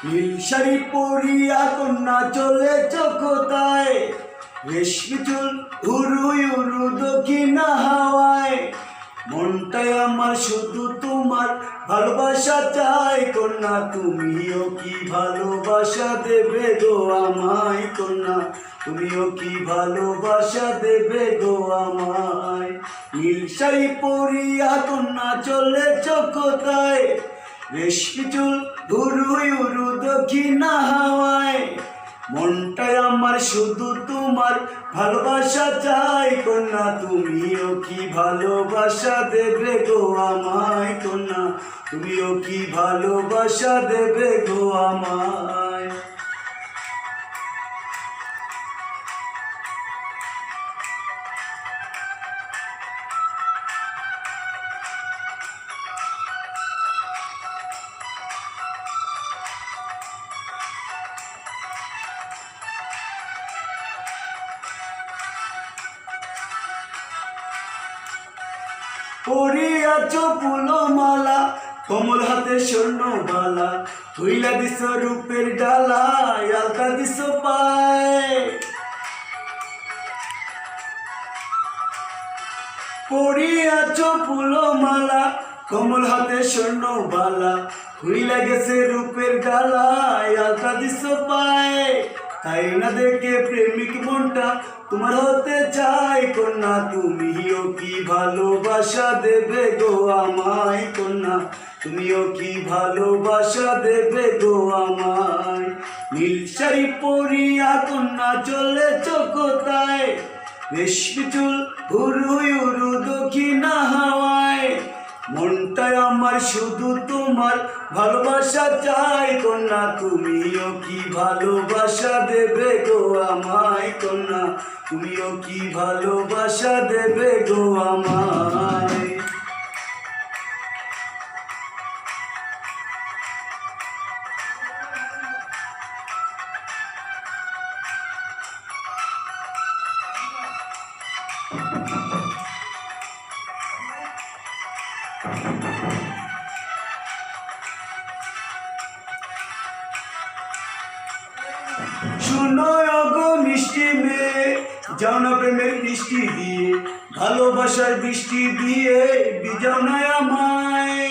নীল শাড়ি পরিয়া কন্যা চলেছ কোথায়, রেশমি চুল উড়ুই উড়ু দক্ষিণা হাওয়ায়। মনটাই আমার শুধু তোমার ভালোবাসা চাই কন্যা, তুমিও কি ভালোবাসা দেবে গো আমায় কন্যা, তুমিও কি ভালোবাসা দেবে গো আমায়। নীল শাড়ি পরিয়া কন্যা চলেছ কোথায়, রেশমি চুল উড়ুই উড়ু দক্ষিণা হাওয়ায়। মনটাই আমার শুধু তোমার ভালোবাসা চাই কন্যা, তুমিও কি ভালোবাসা দেবে গো আমায় কন্যা, তুমিও কি ভালোবাসা দেবে গো আমায়। পরিয়াছ ফুলমালা কমল হাতে স্বর্ণ বালা, হইলা দিস রূপের ডালা আলতা দিস পায়। পরিয়াছ ফুলমালা কমল হাতে স্বর্ণ বালা, হইলা গেছে রূপের ডালা আলতা দিস পায়। তাই না দেখে প্রেমিক মনটা তোমার হতে চাই কন্যা, তুমিও কি ভালোবাসা দেবে গো আমায় কন্যা, তুমিও কি ভালোবাসা দেবে গো আমায়। নীল শাড়ি পরিয়া কন্যা চলেছ কোথায়, রেশমি চুল উড়ুই উড়ু দক্ষিণা হাওয়ায়। মনটাই আমার শুধু তোমার ভালোবাসা চাই কন্যা, তুমিও কি ভালোবাসা দেবে গো আমায় কন্যা, তুমিও কি ভালোবাসা দেবে গো আমায়। শুনো গো মিষ্টি মেয়ে, যাও না প্রেমের বৃষ্টি দিয়ে, ভালোবাসার বৃষ্টি দিয়ে বিজাও না আমায়।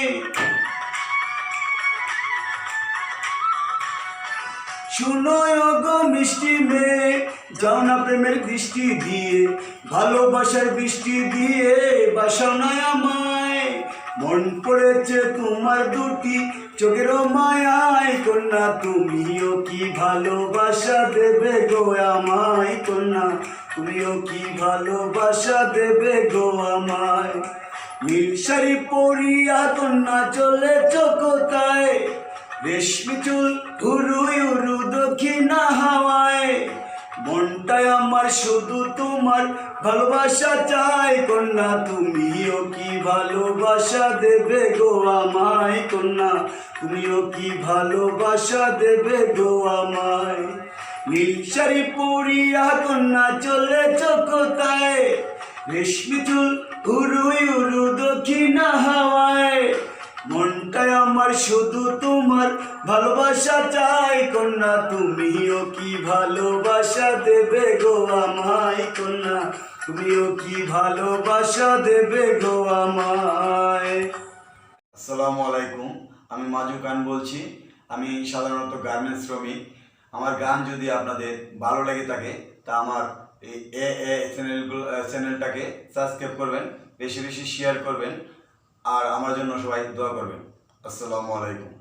শুনো গো মিষ্টি মেয়ে, যাও না প্রেমের বৃষ্টি দিয়ে, ভালোবাসার বৃষ্টি দিয়ে বাসাও না আমায়। মন পড়েছে তোমার দুটি চোখের মায়ায় কন্যা, তুমিও কি ভালোবাসা দেবে গো আমায় কন্যা, তুমিও কি ভালোবাসা দেবে গো আমায়। নীল শাড়ি পরিয়া কন্যা চলেছ কোথায়, রেশমি চুল উড়ুই উড়ু দক্ষিণা হাওয়ায়। মনটাই আমার শুধু তোমার ভালোবাসা চাই কন্যা, তুমিও কি ভালোবাসা দেবে গো আমায় কন্যা, তুমিও কি ভালোবাসা দেবে গো আমায়। নীল শাড়ি পরিয়া কন্যা চলেছ কোথায়, রেশমি চুল উড়ুই উড়ু দক্ষিণা হাওয়ায়। মনটাই আমার শুধু তোমার ভালোবাসা চাই কন্যা, তুমিও কি ভালোবাসা দেবে গো আমায় কন্যা, তুমিও কি ভালোবাসা দেবে গো আমায়। আসসালামু আলাইকুম, আমি মাজু খান বলছি। আমি সাধারণত গার্মেন্টস শ্রমিক। আমার গান যদি আপনাদের ভালো লেগে থাকে তা আমার এই চ্যানেলটাকে সাবস্ক্রাইব করবেন, বেশি বেশি শেয়ার করবেন, আর আমার জন্য সবাই দোয়া করবেন। আসসালামু আলাইকুম।